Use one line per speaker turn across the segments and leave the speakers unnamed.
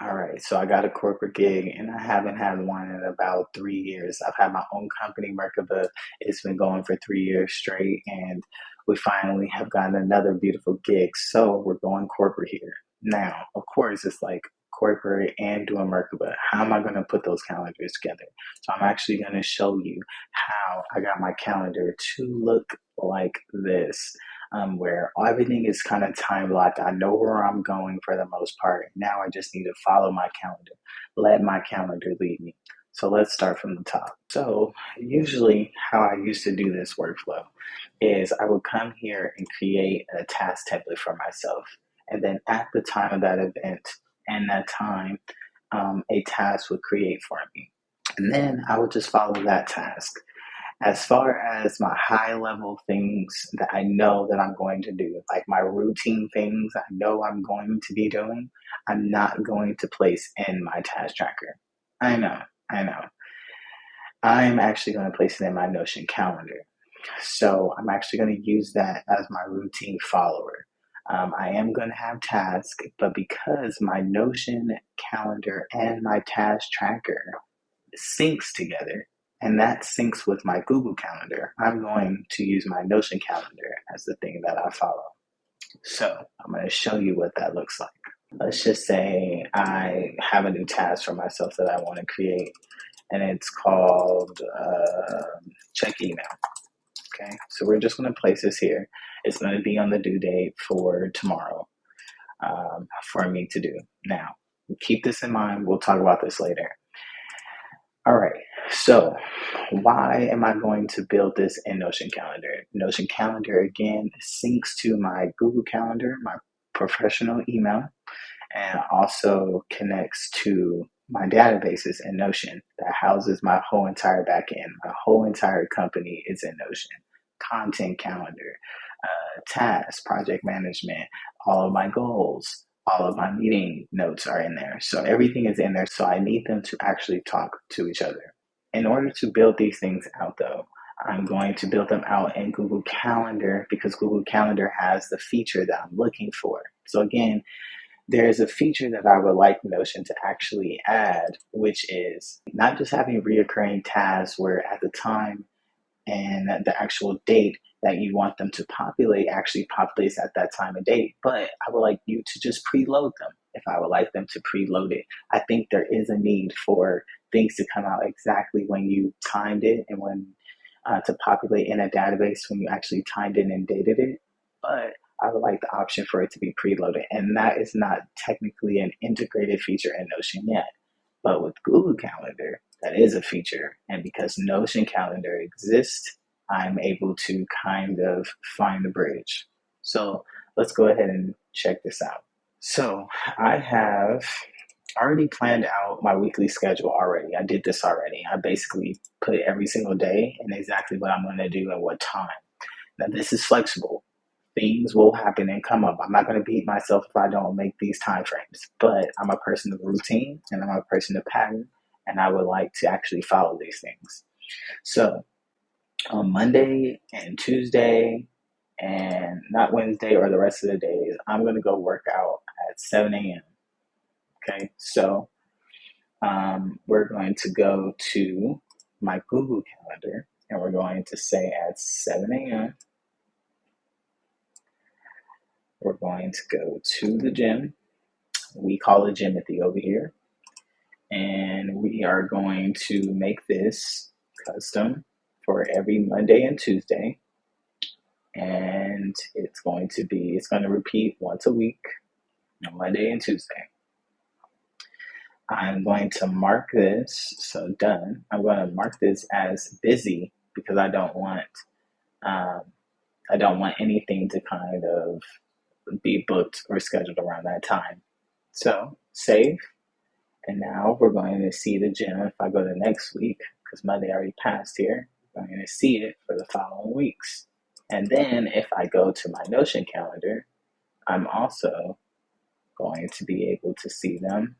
All right, so I got a corporate gig and I haven't had one in about 3 years. I've had my own company, Merkaba. It's been going for 3 years straight, and we finally have gotten another beautiful gig. So we're going corporate here. Now, of course, it's like corporate and doing Merkaba. How am I going to put those calendars together? So I'm actually going to show you how I got my calendar to look like this, where everything is kind of time locked. I know where I'm going for the most part. Now I just need to follow my calendar, let my calendar lead me. So let's start from the top. So usually how I used to do this workflow is I would come here and create a task template for myself. And then at the time of that event and that time, a task would create for me. And then I would just follow that task. As far as my high level things that I know that I'm going to do, like my routine things I know I'm going to be doing, I'm not going to place in my task tracker. I know, I know. I'm actually going to place it in my Notion calendar. So I'm actually going to use that as my routine follower. I am going to have tasks, but because my Notion calendar and my task tracker syncs together, and that syncs with my Google Calendar, I'm going to use my Notion calendar as the thing that I follow. So I'm going to show you what that looks like. Let's just say I have a new task for myself that I want to create, and it's called check email. Okay, so we're just going to place this here. It's going to be on the due date for tomorrow for me to do. Now, keep this in mind. We'll talk about this later. All right, so why am I going to build this in Notion Calendar? Notion Calendar, again, syncs to my Google Calendar, my professional email, and also connects to my databases in Notion that houses my whole entire backend. My whole entire company is in Notion. Content calendar, tasks, project management, all of my goals, all of my meeting notes are in there. So everything is in there. So I need them to actually talk to each other. In order to build these things out, though, I'm going to build them out in Google Calendar because Google Calendar has the feature that I'm looking for. So again, there's a feature that I would like Notion to actually add, which is not just having reoccurring tasks where at the time and the actual date that you want them to populate actually populates at that time and date. But I would like you to just preload them if I would like them to preload it. I think there is a need for things to come out exactly when you timed it and when to populate in a database when you actually timed it and dated it. But I would like the option for it to be preloaded. And that is not technically an integrated feature in Notion yet. But with Google Calendar, that is a feature. And because Notion Calendar exists, I'm able to kind of find the bridge. So let's go ahead and check this out. So I have already planned out my weekly schedule already. I did this already. I basically put every single day and exactly what I'm going to do and what time. Now, this is flexible. Things will happen and come up. I'm not going to beat myself if I don't make these time frames, but I'm a person of routine and I'm a person of pattern, and I would like to actually follow these things. So on Monday and Tuesday, and not Wednesday or the rest of the days, I'm going to go work out at 7 a.m. Okay, so we're going to go to my Google Calendar and we're going to say at 7 a.m. we're going to go to the gym. We call it Jimothy over here. And we are going to make this custom for every Monday and Tuesday. And it's going to repeat once a week, on Monday and Tuesday. I'm going to mark this, so done. I'm going to mark this as busy because um, I don't want anything to kind of be booked or scheduled around that time. So save. And now we're going to see the gym if I go to next week, because Monday already passed here. I'm going to see it for the following weeks. And then if I go to my Notion calendar, I'm also going to be able to see them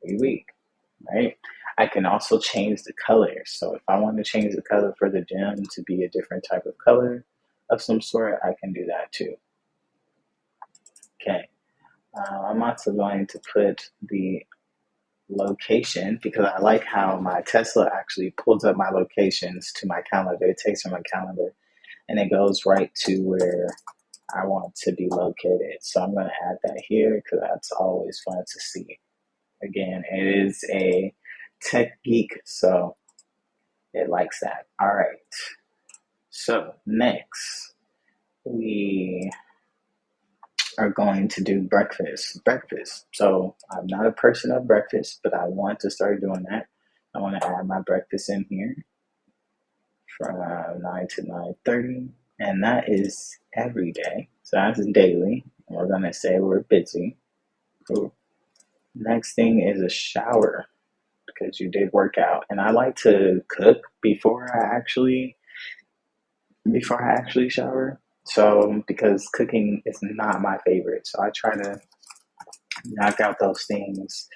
every week, right? I can also change the color. So if I want to change the color for the gym to be a different type of color of some sort, I can do that too. Okay. I'm also going to put the location because I like how my Tesla actually pulls up my locations to my calendar. It takes from my calendar and it goes right to where I want to be located. So I'm going to add that here because that's always fun to see. Again, it is a tech geek, so it likes that. All right. So next, we are going to do breakfast. Breakfast. So I'm not a person of breakfast, but I want to start doing that. I want to add my breakfast in here from 9 to 9:30, and that is every day. So that's daily. We're gonna say we're busy. Cool. Next thing is a shower because you did work out, and I like to cook before I actually shower. So because cooking is not my favorite, so I try to knock out those things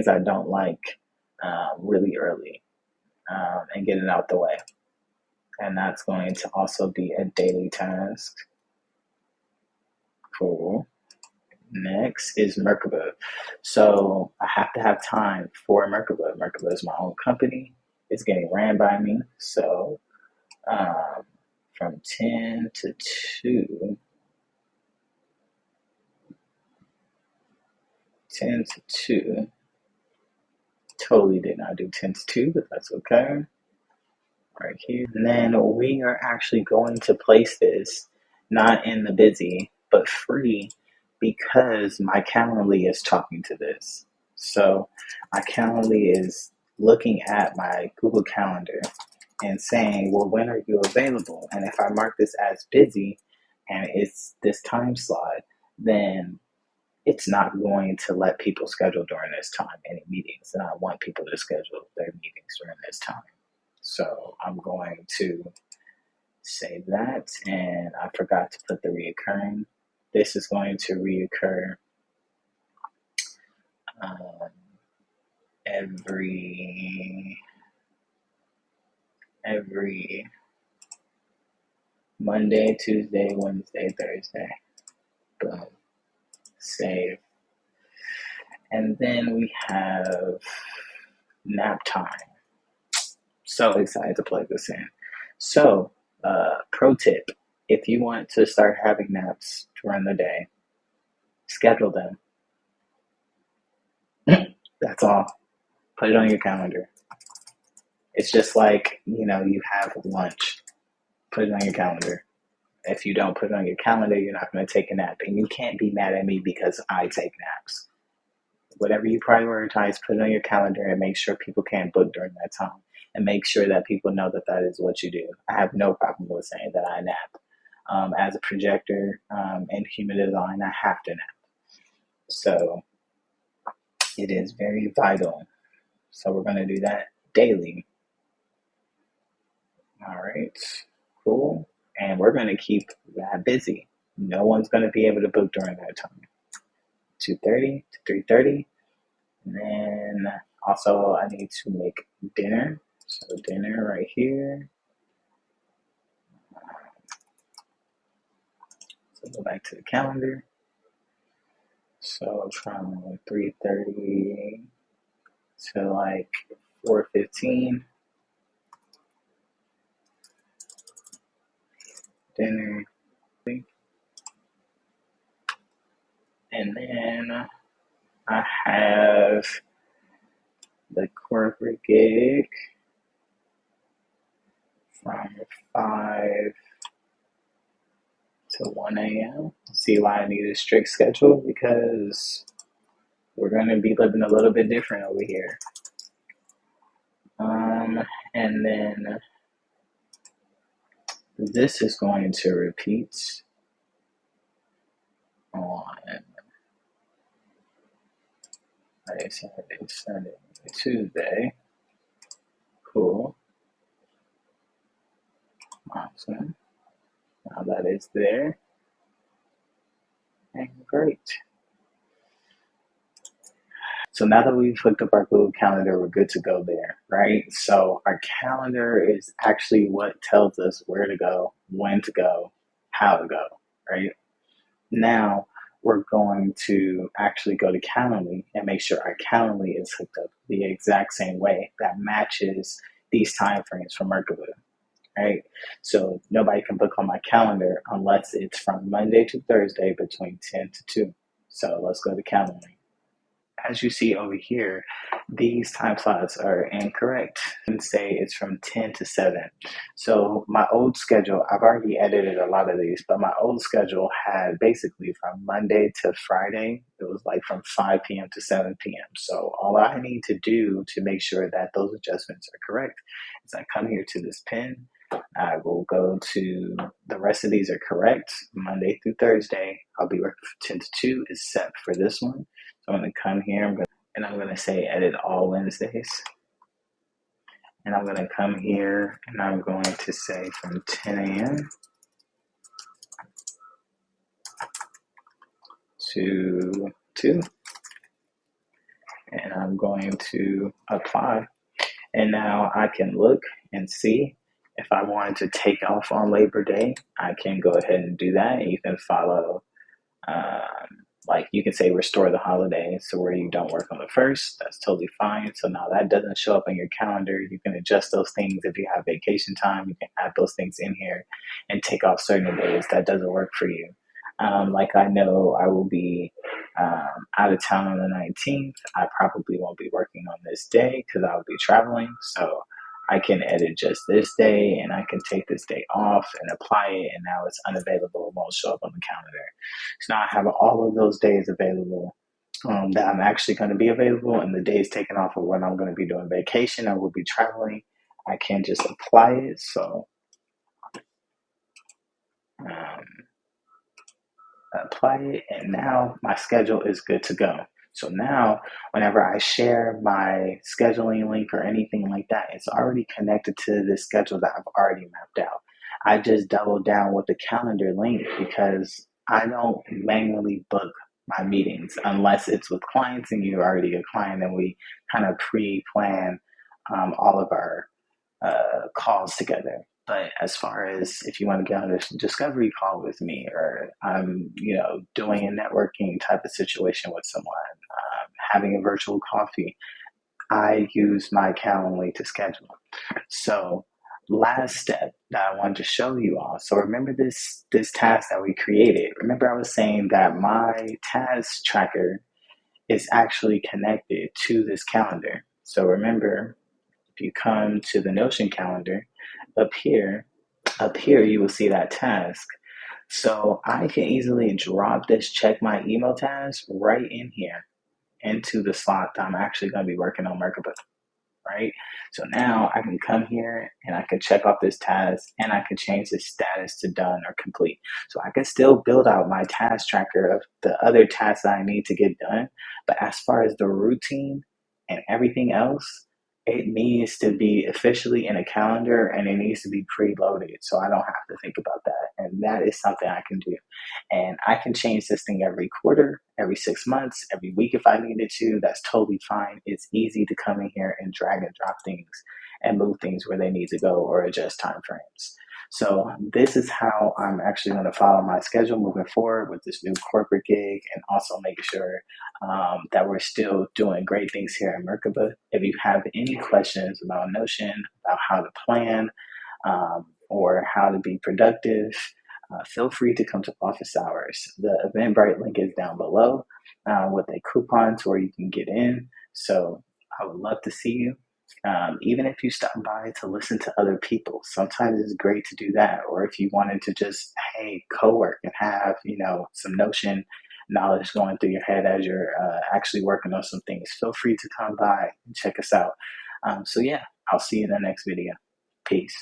I don't like, really early, and get it out the way. And that's going to also be a daily task. Cool. Next is Merkaba. So I have to have time for Merkaba. Merkaba is my own company. It's getting ran by me. So um, from 10 to 2, 10 to 2, totally did not do 10 to 2, but that's okay. Right here. And then we are actually going to place this not in the busy, but free because my Calendly is talking to this. So my Calendly is looking at my Google Calendar and saying, well, when are you available? And if I mark this as busy and it's this time slot, then it's not going to let people schedule during this time any meetings. And I want people to schedule their meetings during this time. So I'm going to save that, and I forgot to put the reoccurring. This is going to reoccur um, every every Monday, Tuesday, Wednesday, Thursday. Boom, save. And then we have nap time. So excited to plug this in. So, pro tip: if you want to start having naps during the day, schedule them. That's all. Put it on your calendar. It's just like, you have lunch. Put it on your calendar. If you don't put it on your calendar, you're not going to take a nap. And you can't be mad at me because I take naps. Whatever you prioritize, put it on your calendar and make sure people can't book during that time. And make sure that people know that that is what you do. I have no problem with saying that I nap. As a projector in human design, I have to nap. So it is very vital. So we're going to do that daily. All right, cool. And we're going to keep that busy. No one's going to be able to book during that time. 2:30 to 3:30. And then also I need to make dinner. So dinner right here. So go back to the calendar. So from 3:30 to like 4:15. Dinner. And then I have the corporate gig from 5 to 1 a.m. See why I need a strict schedule? Because we're going to be living a little bit different over here. And then this is going to repeat on Saturday, Sunday, Tuesday. Cool. Awesome. Now that is there. And great. So now that we've hooked up our Google Calendar, we're good to go there, right? So our calendar is actually what tells us where to go, when to go, how to go, right? Now we're going to actually go to Calendly and make sure our Calendly is hooked up the exact same way that matches these time frames from Merkaba, right? So nobody can book on my calendar unless it's from Monday to Thursday between 10 to 2. So let's go to Calendly. As you see over here, these time slots are incorrect and say it's from 10 to 7. So my old schedule, I've already edited a lot of these, but my old schedule had basically from Monday to Friday, it was like from 5 p.m. to 7 p.m. So all I need to do to make sure that those adjustments are correct is I come here to this pin. I will go to the rest of these are correct. Monday through Thursday, I'll be working from 10 to 2 except for this one. So I'm going to come here and I'm going to say edit all Wednesdays. And I'm going to come here and I'm going to say from 10 a.m. to 2. And I'm going to apply. And now I can look and see if I wanted to take off on Labor Day, I can go ahead and do that. And you can follow like you can say restore the holiday, so where you don't work on the first, that's totally fine. So now that doesn't show up on your calendar. You can adjust those things. If you have vacation time, you can add those things in here and take off certain days that doesn't work for you. Like I know I will be out of town on the 19th. I probably won't be working on this day because I'll be traveling. So I can edit just this day and I can take this day off and apply it, and now it's unavailable. It won't show up on the calendar. So now I have all of those days available that I'm actually going to be available, and the days taken off of when I'm going to be doing vacation or will be traveling. I can just apply it. So um, apply it, and now my schedule is good to go. So now, whenever I share my scheduling link or anything like that, it's already connected to the schedule that I've already mapped out. I just double down with the calendar link because I don't manually book my meetings unless it's with clients and you're already a client and we kind of pre-plan all of our calls together. But as far as if you want to get on a discovery call with me, or I'm, doing a networking type of situation with someone, having a virtual coffee, I use my Calendly to schedule. So last step that I wanted to show you all. So remember this task that we created. Remember I was saying that my task tracker is actually connected to this calendar. So remember, if you come to the Notion calendar, up here, you will see that task. So I can easily drop this check my email task right in here into the slot that I'm actually going to be working on Merkaba, right? So now I can come here and I can check off this task and I can change the status to done or complete. So I can still build out my task tracker of the other tasks that I need to get done. But as far as the routine and everything else, it needs to be officially in a calendar and it needs to be preloaded so I don't have to think about that. And that is something I can do. And I can change this thing every quarter, every 6 months, every week if I needed to. That's totally fine. It's easy to come in here and drag and drop things and move things where they need to go or adjust time frames. So this is how I'm actually going to follow my schedule moving forward with this new corporate gig, and also making sure that we're still doing great things here at Merkaba. If you have any questions about Notion, about how to plan, or how to be productive, feel free to come to office hours. The Eventbrite link is down below with a coupon to where you can get in. So I would love to see you. Even if you stop by to listen to other people, sometimes it's great to do that. Or if you wanted to just, hey, co-work and have, some Notion knowledge going through your head as you're actually working on some things, feel free to come by and check us out. So yeah, I'll see you in the next video. Peace.